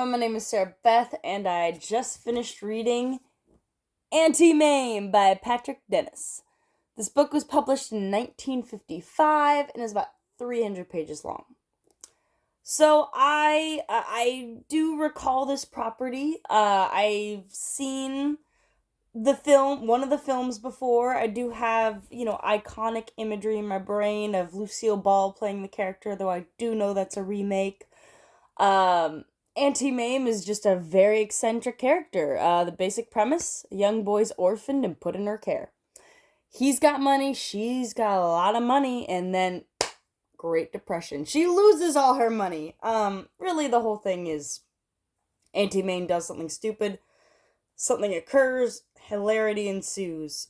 everyone, my name is Sarah Beth, and I just finished reading Auntie Mame by Patrick Dennis. This book was published in 1955 and is about 300 pages long. So I do recall this property. I've seen one of the films before. I do have, iconic imagery in my brain of Lucille Ball playing the character, though I do know that's a remake. Auntie Mame is just a very eccentric character. The basic premise, a young boy's orphaned and put in her care. He's got money, she's got a lot of money, and then Great Depression. She loses all her money. Really the whole thing is Auntie Mame does something stupid, something occurs, hilarity ensues.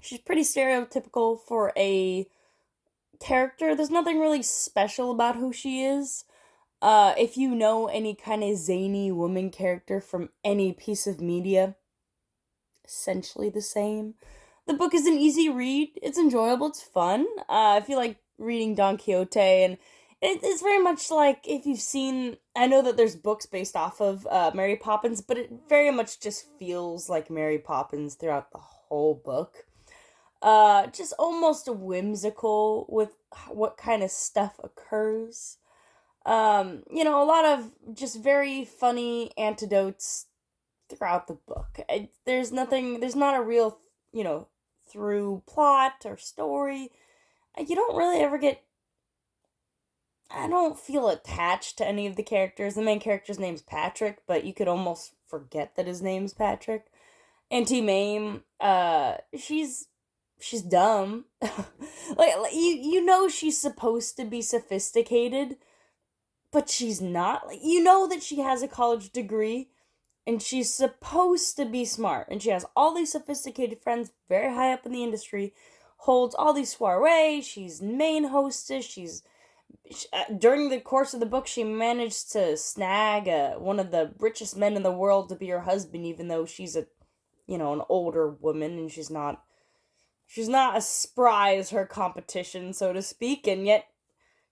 She's pretty stereotypical for a character. There's nothing really special about who she is. If you know any kind of zany woman character from any piece of media, essentially the same. The book is an easy read. It's enjoyable. It's fun. I feel like reading Don Quixote, and it's very much like if you've seen. I know that there's books based off of Mary Poppins, but it very much just feels like Mary Poppins throughout the whole book. Just almost whimsical with what kind of stuff occurs. A lot of just very funny anecdotes throughout the book. There's not a real, through plot or story. You don't really ever I don't feel attached to any of the characters. The main character's name's Patrick, but you could almost forget that his name's Patrick. Auntie Mame, she's dumb. you know she's supposed to be sophisticated, but she's not. You know that she has a college degree, and she's supposed to be smart, and she has all these sophisticated friends very high up in the industry, holds all these soirees, she's main hostess, during the course of the book, she managed to snag one of the richest men in the world to be her husband, even though she's an older woman, and she's not as spry as her competition, so to speak, and yet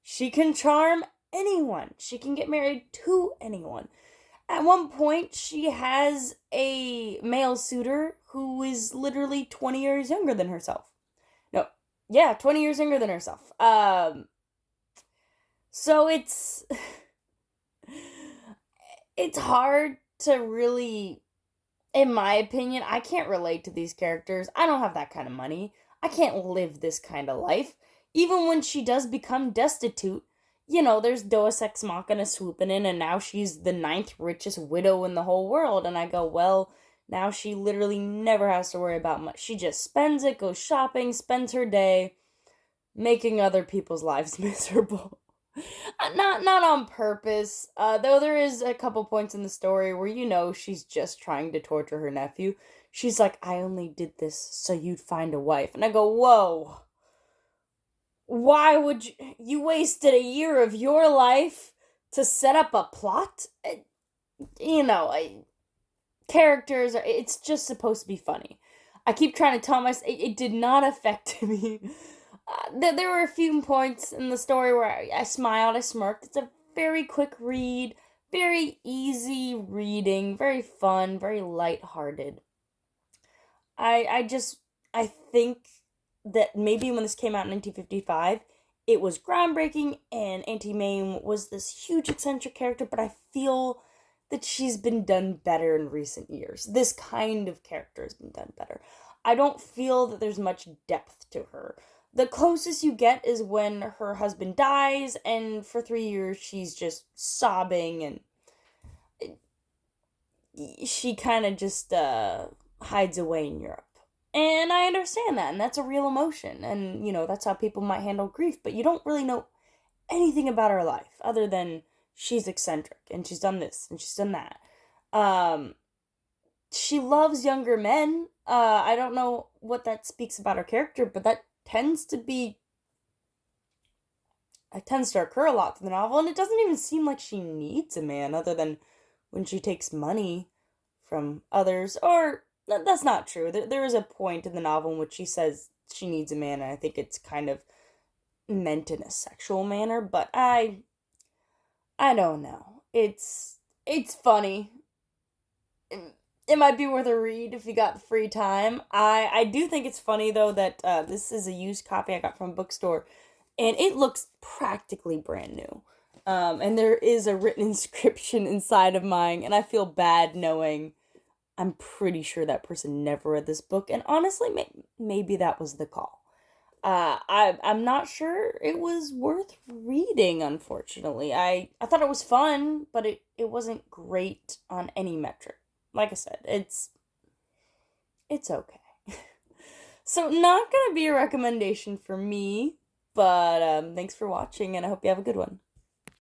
she can charm anyone. She can get married to anyone. At one point, she has a male suitor who is literally 20 years younger than herself. No, yeah, 20 years younger than herself. So it's it's hard to really, in my opinion, I can't relate to these characters. I don't have that kind of money. I can't live this kind of life. Even when she does become destitute, there's Deus Ex Machina swooping in, and now she's the 9th richest widow in the whole world. And I go, well, now she literally never has to worry about much. She just spends it, goes shopping, spends her day making other people's lives miserable. Not on purpose, though there is a couple points in the story where she's just trying to torture her nephew. She's like, I only did this so you'd find a wife. And I go, whoa. Why would you wasted a year of your life to set up a plot? Characters, it's just supposed to be funny. I keep trying to tell myself, it did not affect me. There were a few points in the story where I smiled, I smirked. It's a very quick read, very easy reading, very fun, very lighthearted. I think that maybe when this came out in 1955, it was groundbreaking, and Auntie Mame was this huge eccentric character, but I feel that she's been done better in recent years. This kind of character has been done better. I don't feel that there's much depth to her. The closest you get is when her husband dies, and for 3 years she's just sobbing, and she kind of just hides away in Europe. And I understand that, and that's a real emotion, and, that's how people might handle grief, but you don't really know anything about her life, other than she's eccentric, and she's done this, and she's done that. She loves younger men. I don't know what that speaks about her character, but that tends to occur a lot through the novel, and it doesn't even seem like she needs a man, other than when she takes money from others, or that's not true. There is a point in the novel in which she says she needs a man, and I think it's kind of meant in a sexual manner, but I don't know. It's funny. It might be worth a read if you got free time. I do think it's funny though that this is a used copy I got from a bookstore, and it looks practically brand new. And there is a written inscription inside of mine, and I feel bad knowing I'm pretty sure that person never read this book, and honestly, maybe that was the call. I'm not sure it was worth reading, unfortunately. I thought it was fun, but it wasn't great on any metric. Like I said, it's okay. So not gonna be a recommendation for me, but thanks for watching, and I hope you have a good one.